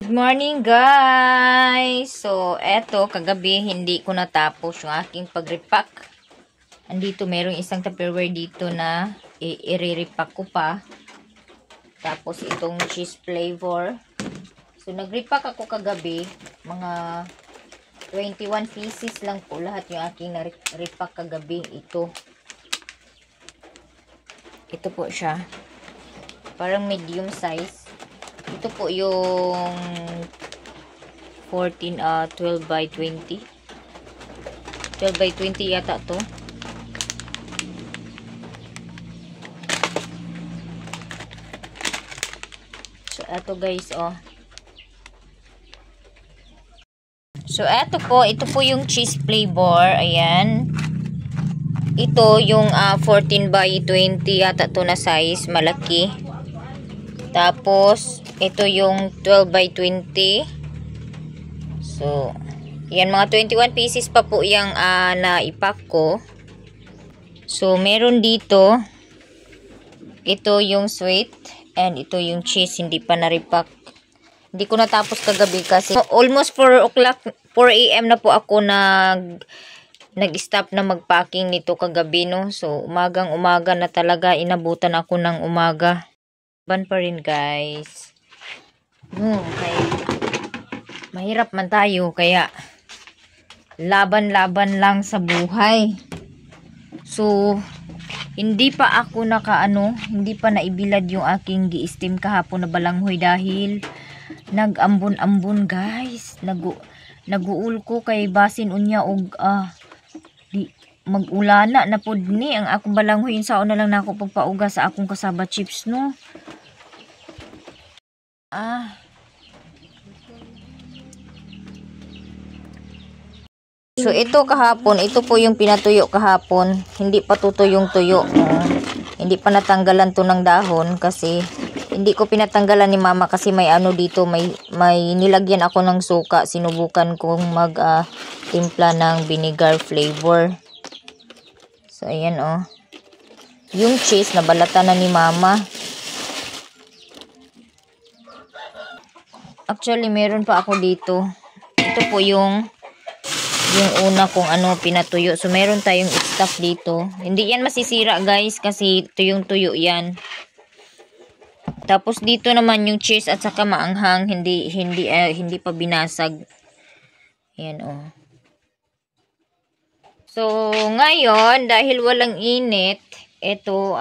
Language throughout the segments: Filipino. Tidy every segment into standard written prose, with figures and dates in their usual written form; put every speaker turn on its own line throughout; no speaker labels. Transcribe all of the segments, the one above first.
Good morning guys! So, eto, kagabi hindi ko natapos yung aking pag-repack. Andito, merong isang Tupperware dito na i-repack ko pa. Tapos, itong cheese flavor. So, nag-repack ako kagabi. Mga 21 pieces lang po lahat yung aking na-repack kagabi. Ito po siya. Parang medium size. Ito po yung 12 by 20. 12 by 20 yata to. So, eto guys, oh. So, ito po yung cheese flavor. Ayan. Ito yung 14 by 20 yata to na size. Malaki. Tapos, ito yung 12 by 20. So, yan, mga 21 pieces pa po yung na-ipack ko. So, meron dito. Ito yung sweet. And ito yung cheese. Hindi pa na-repack. Hindi ko natapos kagabi kasi almost 4 o'clock, 4 a.m. na po ako nag-stop na mag-packing nito kagabi, no? So, umagang-umaga na talaga. Inabutan ako ng umaga. Ban pa rin, guys. Kaya mahirap man tayo, kaya laban-laban lang sa buhay. So, hindi pa ako hindi pa naibilad yung aking gi-steam kahapon na balanghoy dahil nag-ambon-ambon, guys. Naguul ko kay basin unya og di mag-ulana na pod ni ang akong balanghoy sao na lang nako pagpauga sa akong kasaba chips, no. So, ito kahapon, ito po yung pinatuyo kahapon. Hindi pa tutuyong tuyo. Hindi pa natanggalan to ng dahon kasi hindi ko pinatanggalan ni mama kasi may dito, may nilagyan ako ng suka. Sinubukan kong timpla ng vinegar flavor. So, ayan, oh. Yung cheese, nabalatan na ni mama. Actually, meron pa ako dito. Ito po yung una kong pinatuyo. So, meron tayong stock dito. Hindi yan masisira, guys, kasi tuyong-tuyo yan. Tapos, dito naman yung cheese at saka maanghang. Hindi pa binasag. Ayan, oh. So, ngayon, dahil walang init, ito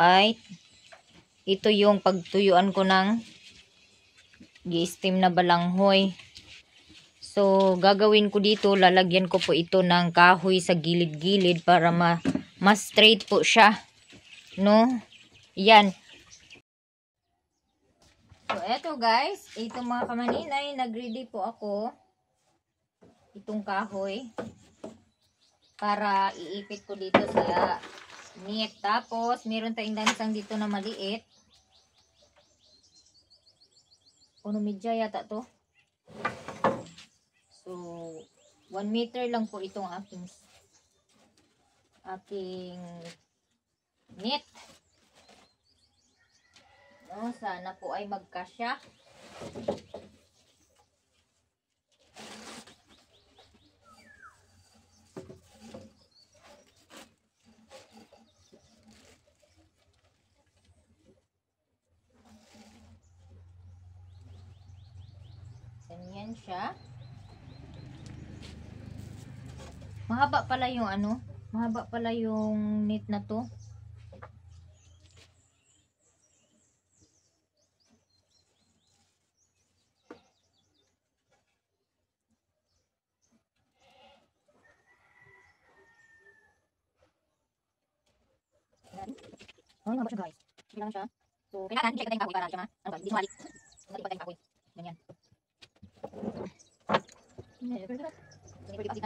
yung pagtuyuan ko ng gi-steam na balanghoy. So, gagawin ko dito, lalagyan ko po ito ng kahoy sa gilid-gilid para mas straight po siya. No? Yan. So, eto guys, ito mga kamaninay, nag-ready po ako itong kahoy para iipit ko dito sa meat. Tapos, meron tayong dansang dito na maliit. Medya yata to. So, 1 meter lang po itong aking knit. No, sana po ay magkasya. Ganyan siya. Mahaba pala yung knit na to. Mahaba siya, guys. Sige lang siya. So, kailangan i-check natin yung kahoy para siya hindi sumalik. Hindi pa tayong kahoy. Ganyan. Hindi pa kasi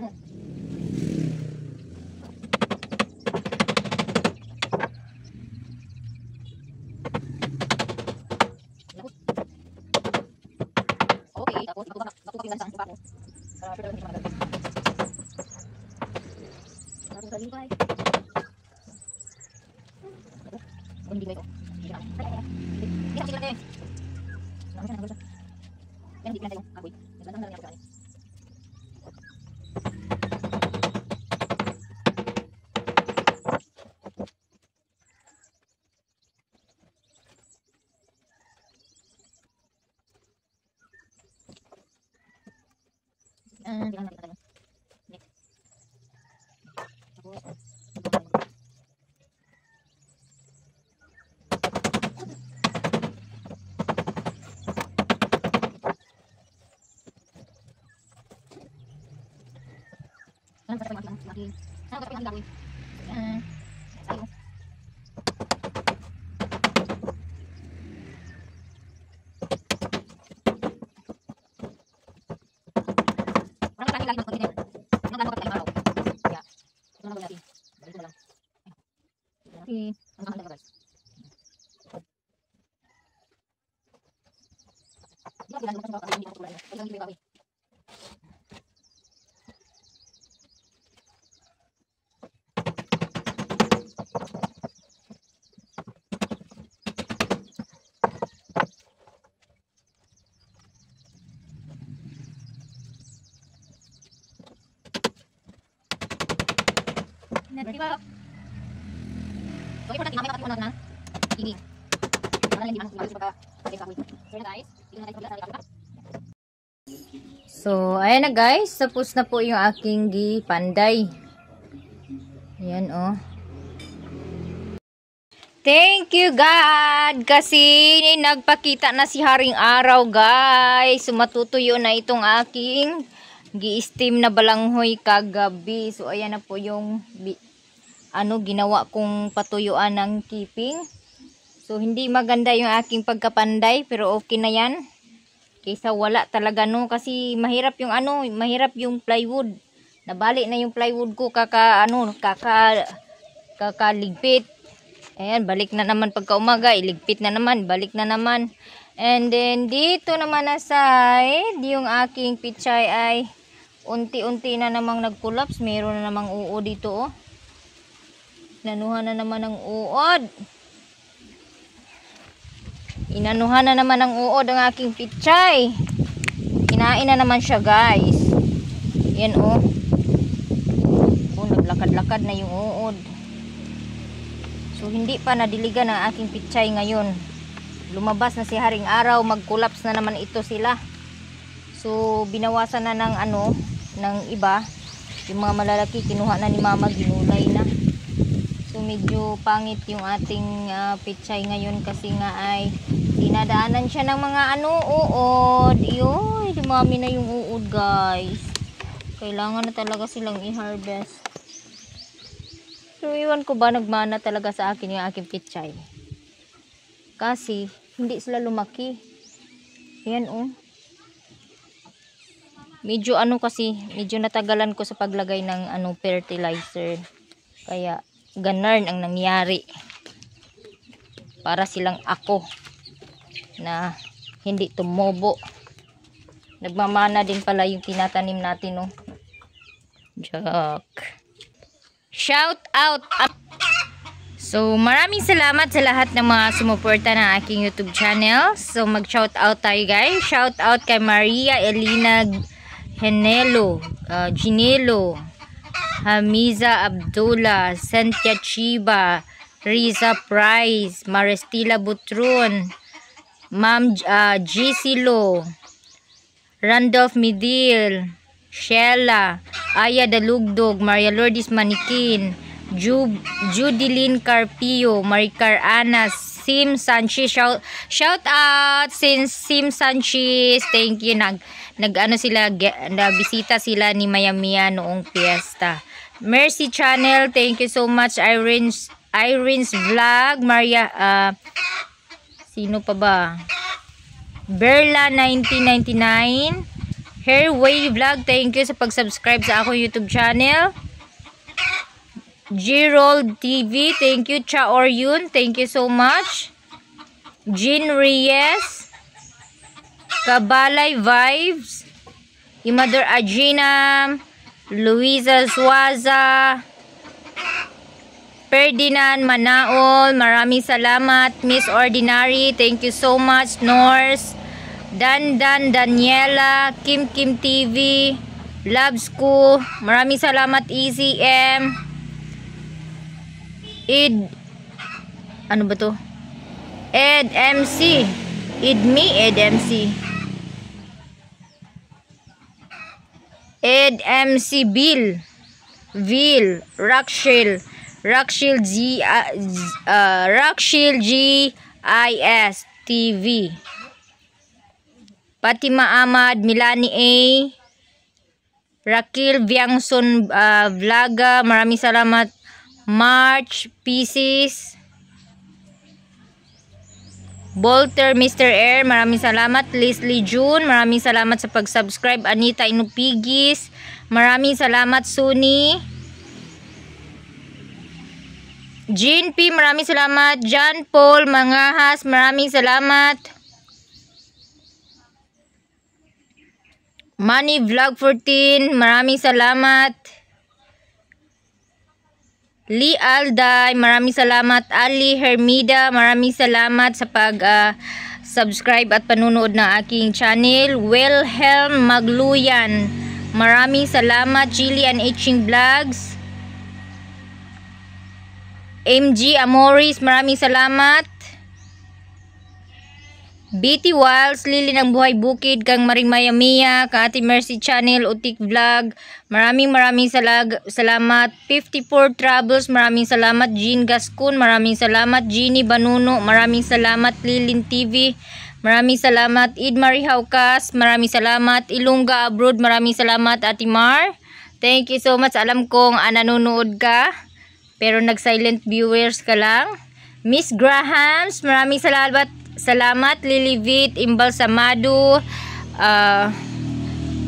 okay, tapos nakuha yung lansang yung bako. Para sure talaga hindi siya magagal. Tapos sa limpay. Hindi ba ito? Hindi siya namin. Hindi siya namin. Hindi siya namin. Yan, hindi Berarti ba? So, importante mamaya kasi na ini. Para hindi man sumalis pagka kahoy. So, guys, tingnan natin pagka sa So, ayan na guys, tapos na po yung aking gipanday. Ayan oh. Thank you God kasi nagpakita na si Haring Araw guys. Matutuyo na itong aking gi-steam na balanghoy kagabi. So ayan na po yung ginawa kong patuyuan ng keeping. So hindi maganda yung aking pagkapanday pero okay na yan. Kaysa wala talaga no kasi mahirap yung mahirap yung plywood. Nabali na yung plywood ko kakaligpit. Ayan, balik na naman pagka umaga, iligpit na naman, balik na naman. And then dito naman na side, yung aking pichay ay unti-unti na namang nag-collapse. Meron na namang uod dito oh. Inanuhan na naman ng uod. Inanuhan na naman ng uod ang aking pichay. Kinain na naman siya guys. Yan oh. Oh, naglakad-lakad na yung uod. So hindi pa nadiligan ang aking pichay ngayon. Lumabas na si Haring Araw, mag-collapse na naman ito sila. So binawasan na ng ng iba. Yung mga malalaki kinuha na ni Mama, ginulay na. So medyo pangit yung ating pichay ngayon kasi nga ay dinadaanan siya ng mga uod. Yoy, dumami na yung uod guys. Kailangan na talaga silang i-harvest. So iwan ko ba nagmana talaga sa akin yung aking pichay. Kasi hindi sila lumaki. Ayan oh. Medyo kasi, medyo natagalan ko sa paglagay ng fertilizer. Kaya ganun ang nangyari. Para silang ako na hindi tumubo. Nagmamana din pala yung tinatanim natin oh. Joke. Shout out! So, maraming salamat sa lahat ng mga sumuporta ng aking YouTube channel. So, mag-shout out tayo guys. Shout out kay Maria Elina Ginelo, Hamiza Abdullah, Cynthia Chiba, Riza Price, Maristila Butron, Ma'am GC Lo, Randolph Midil, Sheila, Aya Dalugdog, Maria Lourdes Manikin, Judilyn Carpio, Maricar Anas, Sim Sanchez, shout out Sim Sanchez, thank you. Nabisita sila ni Mayamia noong fiesta. Mercy Channel, thank you so much. Irene's Vlog, Maria, sino pa ba? Berla 1999, Hairway Vlog, thank you sa pag-subscribe sa akong YouTube channel. G-Roll TV, thank you. Cha Oryun, thank you so much. Jean Reyes, Kabalay Vibes, Imador Agina, Luisa Suaza, Ferdinand Manaol, maraming salamat. Miss Ordinary, thank you so much. Norse, Dandan Daniela, Kim Kim TV, Loves ko. Maraming salamat ECM. Ano ba to? Ed MC. Ed MC. Ed MC Bill. Rakshil GIS TV. Fatima Ahmad, Milani A, Rakil Viangson Vlaga, maraming salamat. March Pieces, Bolter Mr. Air, maraming salamat. Leslie June, maraming salamat sa pag-subscribe. Anita Inupigis, maraming salamat. Suni Jean P, maraming salamat. John Paul Mangahas, maraming salamat. Money Vlog 14, maraming salamat. Lee Alday, maraming salamat. Ali Hermida, maraming salamat sa pag-subscribe at panunood ng aking channel. Wilhelm Magluyan, maraming salamat. Jillian Etching Vlogs, MG Amoris, maraming salamat. BT Wiles, Lili ng Buhay Bukid, kang Maring Mayamia, kang Ate Mercy Channel, Utik Vlog, maraming salamat. 54 Travels, maraming salamat. Jean Gascon, maraming salamat. Jeannie Banuno, maraming salamat. Lilin TV, maraming salamat. Id Marie Haukas, maraming salamat. Ilongga Abroad, maraming salamat. Ate Mar, thank you so much. Alam kong nanonood ka, pero nag-silent viewers ka lang. Miss Grahams, maraming salamat. Lilivit Imbalsamado,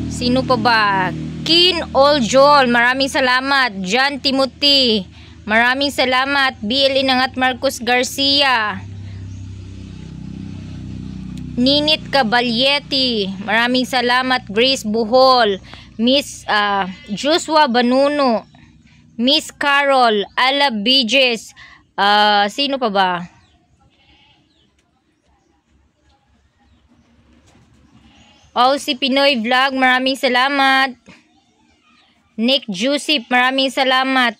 sino pa ba? Kin Oljol, maraming salamat. John Timothy, maraming salamat. BL Inangat Marcos Garcia, Ninit Caballeti, maraming salamat. Grace Buhol, Miss Joshua Banuno, Miss Carol Ala Bijes, sino pa ba? Si Pinoy Vlog, maraming salamat. Nick Jusip, maraming salamat.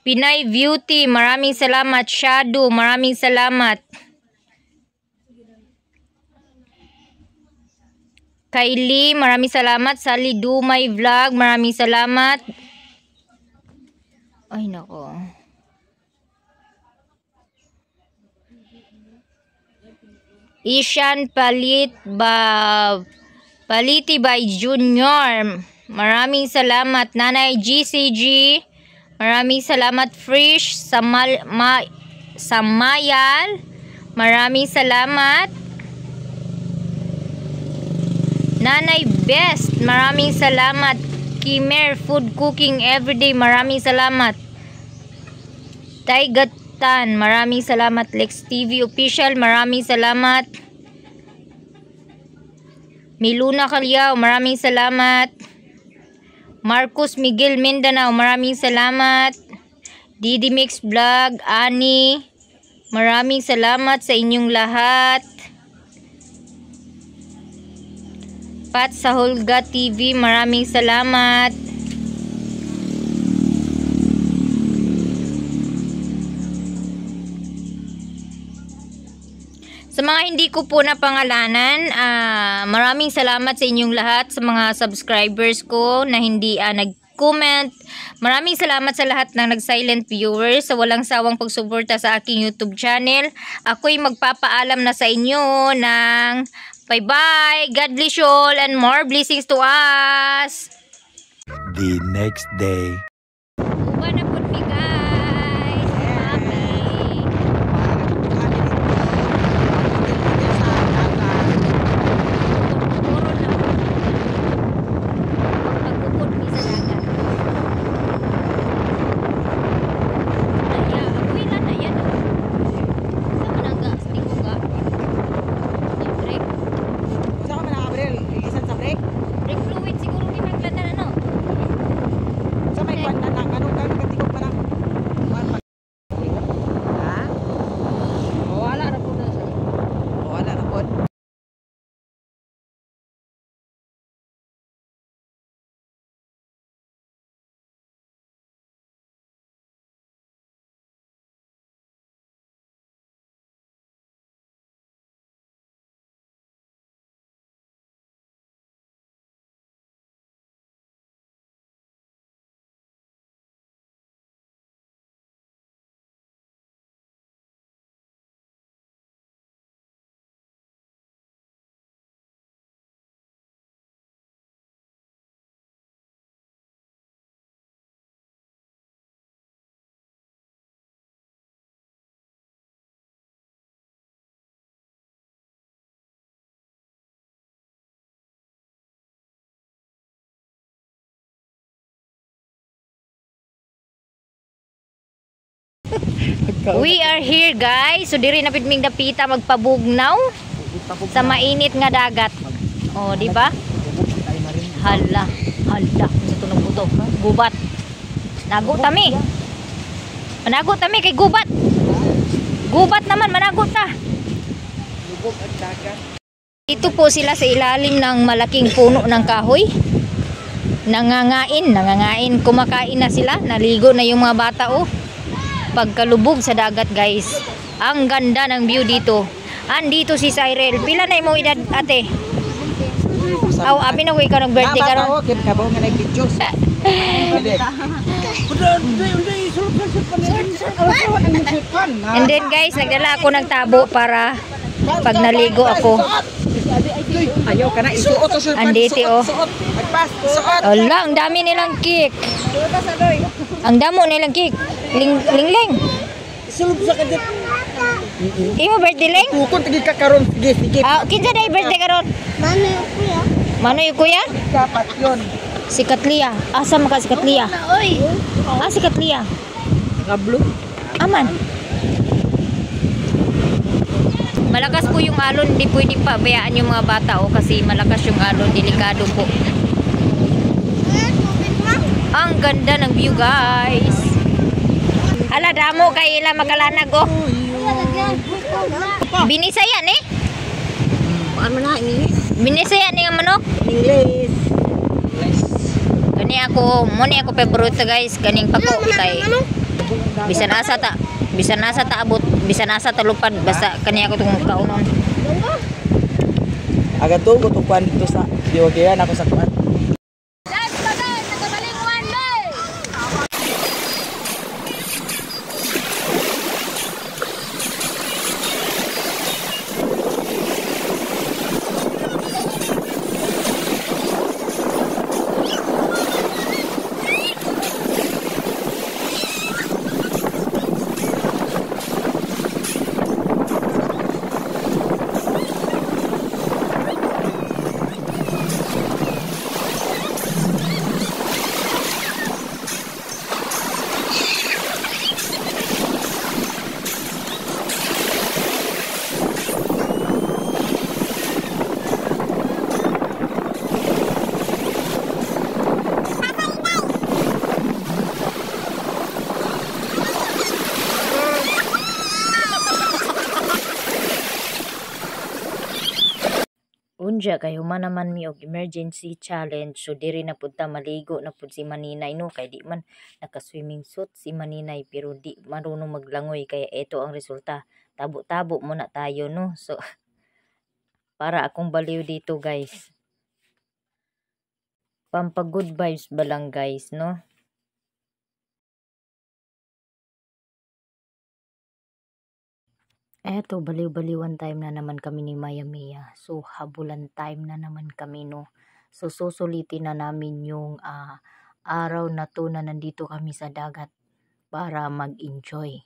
Pinay Beauty, maraming salamat. Shadow, maraming salamat. Kylie, maraming salamat. Sally Dumay Vlog, maraming salamat. Ay nako. Ishan Paliti by Junior, maraming salamat. Nanay GCG, maraming salamat. Frisch Samayal, maraming salamat. Nanay Best, maraming salamat. Kimer Food Cooking Everyday, maraming salamat. Taigatan, maraming salamat. Lex TV Official, maraming salamat. Miluna Calyao, maraming salamat. Marcos Miguel Mindanao, maraming salamat. Didi Mix Vlog, Ani, maraming salamat sa inyong lahat. Pat sa Holga TV, maraming salamat. Sa mga hindi ko po napangalanan, maraming salamat sa inyong lahat, sa mga subscribers ko na hindi nag-comment. Maraming salamat sa lahat ng nag-silent viewers, sa walang sawang pagsuporta sa aking YouTube channel. Ako'y magpapaalam na sa inyo ng bye-bye. God bless you all and more blessings to us.
The next day.
Uban na po mi guys. Pagpupot mi sa dagat. Ako'y na yan. Sa manangga, stigo ka. Break.
Saan ka manakabril? Isan sa break?
Break fluid siguro di magladan ano.
Sa may
We are here guys. So diri na pid ming dapita magpabugnaw sa mainit nga dagat. Oh, di ba? Hala, hala sa tunog buto. Gubat. Nago tami. Manago tami kay gubat. Gubat naman manago ta.
Lubog ang dagat.
Ito po sila sa ilalim ng malaking puno ng kahoy. Nangangain, kumakain na sila, naligo na yung mga bata oh. Pagkalubog sa dagat guys. Ang ganda ng view dito. Andito si Cyril. Pila na imong edad ate? Aw, abi na ko ikaw ng birthday karon.
Okay, kabo nga nag-videos.
And then guys, nagdala ako ng tabo para pag naligo ako.
Ayaw ka na isuot sa
Andito oh.
Suot.
Ala, ang dami nilang cake. Ang damo nilang cake. Ling.
Sulub sa kadit.
Imo birthday ling?
Tukon tigi ka karon. Sige.
Ah, kinsa day birthday karon? Mano yung kuya?
Dapat 'yon.
Si Katlia. Asa man ka si Katlia? Si Katlia.
Ngablo.
Aman. Malakas po yung alon, hindi pwede pa bayaan yung mga bata oh, kasi malakas yung alon, delikado po. Ang ganda ng view guys. Hala, damo kay ila magalanag oh. Binisayan eh.
Ano na ini?
Binisayan ni nga manok.
English.
Gani ako, muni ako paborito guys, ganing pako tay. Bisan asa ta abot, bisan asa ta lupad basta kaniya ko tong kaunon.
Aga tugo to kwan dito sa Diwagian ako sa kwan.
Unja kay human naman mi og emergency challenge, so diri na pud ta maligo na pud si Maninay no, kay di man naka swimming suit si Maninay pero di marunong maglangoy, kaya ito ang resulta. Tabo-tabo muna tayo no. So para akong baliw dito guys. Pampa good vibes ba lang guys no. Eto, baliw-baliwan time na naman kami ni Maya Mia. So, habulan time na naman kami, no. So, susulitin na namin yung araw na to na nandito kami sa dagat para mag-enjoy.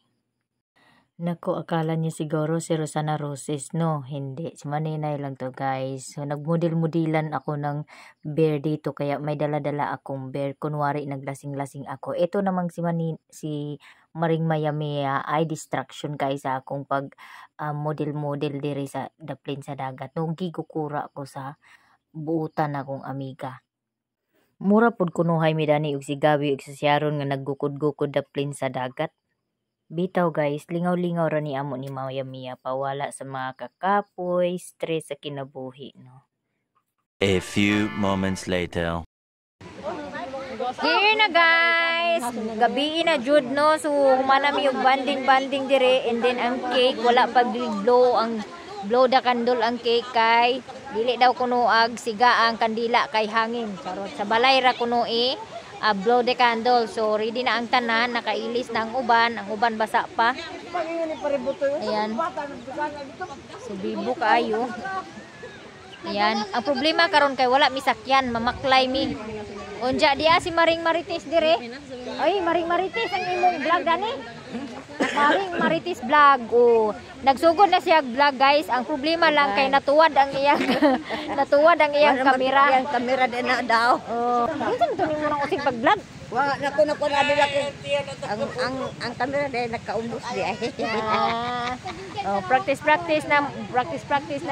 Naku, akala niya siguro si Rosana Roses, no? Hindi, si Maninay lang to, guys. So, nagmodel-modelan ako ng bear dito, kaya may dala-dala akong bear. Kunwari, naglasing-lasing ako. Ito namang si Maring Maya Mia ay distraction kay sa akong pag model-model diri sa daplin sa dagat. Nung gigukura ko sa buutan akong amiga. Mura pud kunuhay mi dani og si Gabi ug si Sharon nga naggukod-gukod daplin sa dagat. Bitaw guys, lingaw-lingaw ra ni amo ni Maya Mia, pawala sa mga kakapoy, stress sa kinabuhi, no.
A few moments later.
Here na guys, gabi na jud no, so humanami yung banding dire, and then ang cake wala pag blow, ang blow the candle ang cake kay dili daw kuno ag siga ang kandila kay hangin. Charot, sa balay ra kuno blow the candle. So ready na ang tanan, nakailis na ang uban basa pa. Ayan. So bibo kaayo. Ayan, ang problema karon kay wala mi sakyan, mamaklay mi. Unja dia si Maring Marites dire. Ay, Maring Marites ang imong vlog gani. Maring Marites vlog. Oh, nagsugod na siya vlog guys. Ang problema lang kay natuwad ang iyang kamera.
Ang kamera din na daw.
Oh, kinsa man to nimo nang usig pag vlog?
Wa nako na bila ko. Ang camera dahil nakaumbos di ay.
Oh, practice na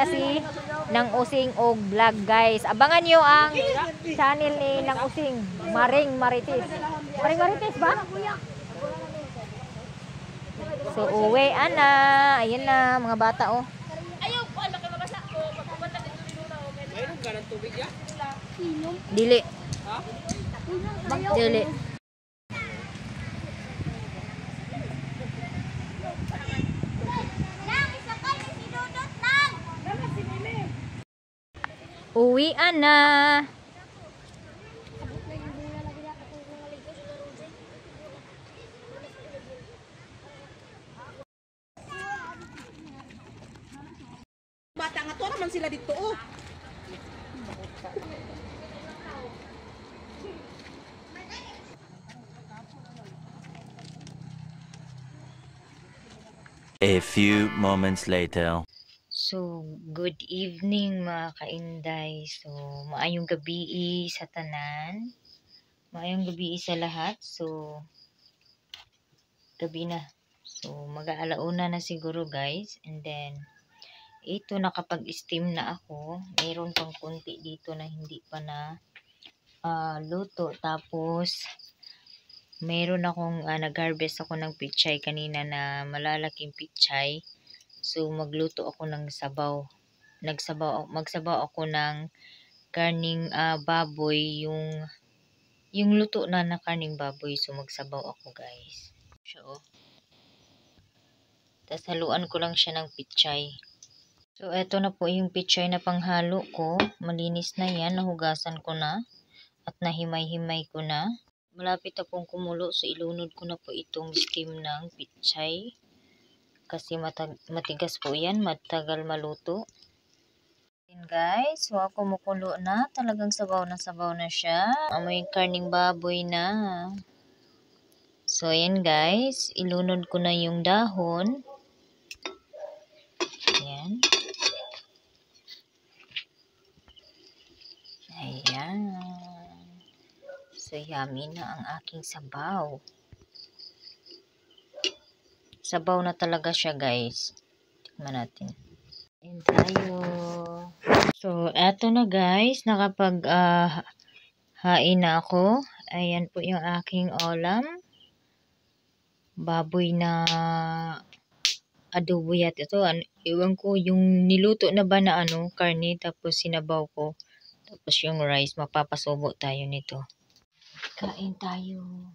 si Nang Using og vlog guys. Abangan niyo ang channel ni Nang Using, Maring Marites. Maring Marites ba? So uwi ana, ayun na mga bata oh.
Mayroon ka ng tubig ya?
Dili. Dili. Uwian na.
Bata nga to naman sila dito oh.
A few moments later.
So, good evening mga kainday. So, maayong gabi sa tanan. Maayong gabi sa lahat. So, gabi na. So, mag-aalauna na siguro guys. And then, ito nakapag-steam na ako. Mayroon pang kunti dito na hindi pa na luto. Tapos, mayroon akong nag-harvest ako ng pichay kanina na malalaking pichay. So, magluto ako ng sabaw. Magsabaw ako ng karning baboy, yung luto na karning baboy. So, magsabaw ako guys. So, tas haluan ko lang siya ng pichay. So, eto na po yung pichay na panghalo ko. Malinis na yan. Nahugasan ko na. At nahimay-himay ko na. Malapit na pong kumulo. So, ilunod ko na po itong steam ng pichay. Kasi matigas po yan. Matagal maluto. And guys, so kumukulo na. Talagang sabaw na siya. Amoy karning baboy na. So, ayan guys. Ilunod ko na yung dahon. Ayan. Ayan. So, yummy na ang aking sabaw. Sabaw na talaga siya guys. Tikman natin. Ayan tayo. So, eto na guys. Hain na ako. Ayan po yung aking ulam. Baboy na adobo yat ito. Iwan ko yung niluto na ba na karne. Tapos sinabaw ko. Tapos yung rice. Mapapasubo tayo nito. Kain tayo.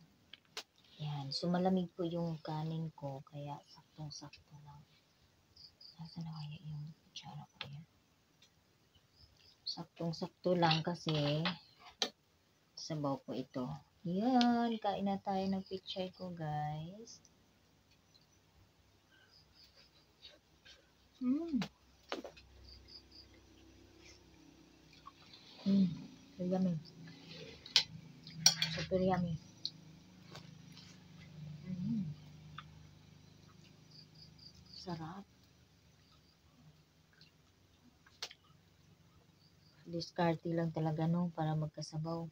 Yan. So, malamig po yung kanin ko. Kaya, saktong-sakto lang. Nasaan na kaya yung kutsara ko yan? Saktong-sakto lang kasi sabaw ko ito. Yan. Kain na tayo ng pichay ko, guys. Yummy. Super yummy. Sarap. Diskarte lang talaga para magkasabaw.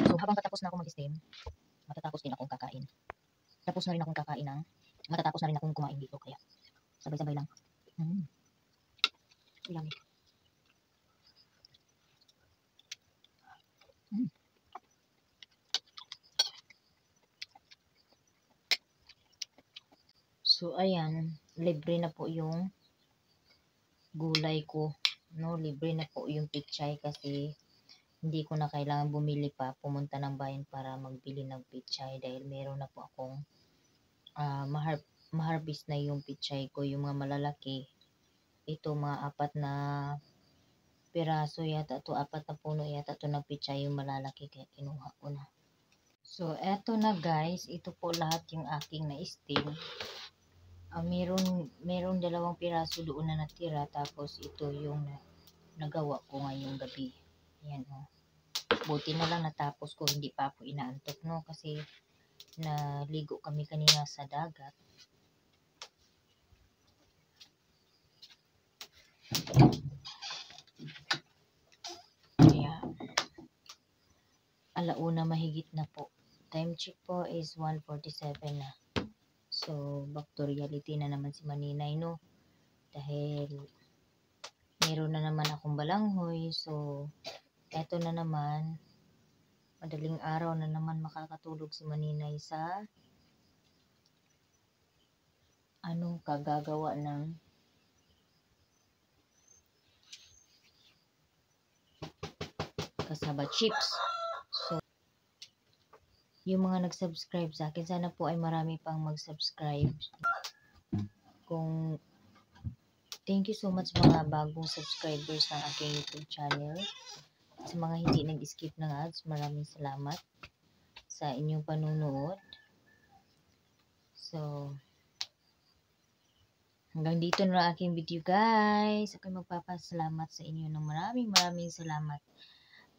So, habang patapos na ako mag-steam, matatapos din akong kakain. Matatapos na rin akong kumain dito. Kaya, sabay-sabay lang. Yummy. So, ayan. Libre na po yung gulay ko. Libre na po yung pichay kasi hindi ko na kailangan bumili pa, pumunta ng bayan para magbili ng pichay dahil meron na po akong maharvest na yung pichay ko, yung mga malalaki. ito mga 4 na piraso yata to, 4 na puno yata to ng pichay yung malalaki kaya kinuha ko na. So eto na guys, ito po lahat yung aking na-steam. Meron 2 piraso doon na natira, tapos ito yung nagawa ko ngayong gabi. Ayan o. Buti na lang natapos ko, hindi pa ako inaantok no, kasi naligo kami kanina sa dagat. Kaya alauna mahigit na po. Time check po is 1:47 na. So back to reality na naman si Maninay no, dahil meron na naman akong balanghoy. So eto na naman, madaling araw na naman makakatulog si Maninay sa kagagawa ng kasaba chips. So yung mga nag-subscribe sa akin, sana po ay marami pang mag-subscribe. Thank you so much mga bagong subscribers ng aking YouTube channel. Sa mga hindi nag-skip ng ads, maraming salamat sa inyong panunood. So hanggang dito na aking video guys. Ako'y magpapasalamat sa inyo ng maraming salamat.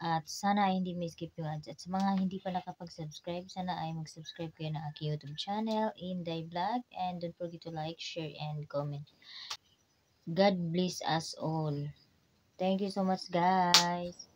At sana ay hindi may skip yung ads. At sa mga hindi pa nakapag-subscribe, sana ay mag-subscribe kayo ng aking YouTube channel, Inday Vlog. And don't forget to like, share, and comment. God bless us all. Thank you so much guys.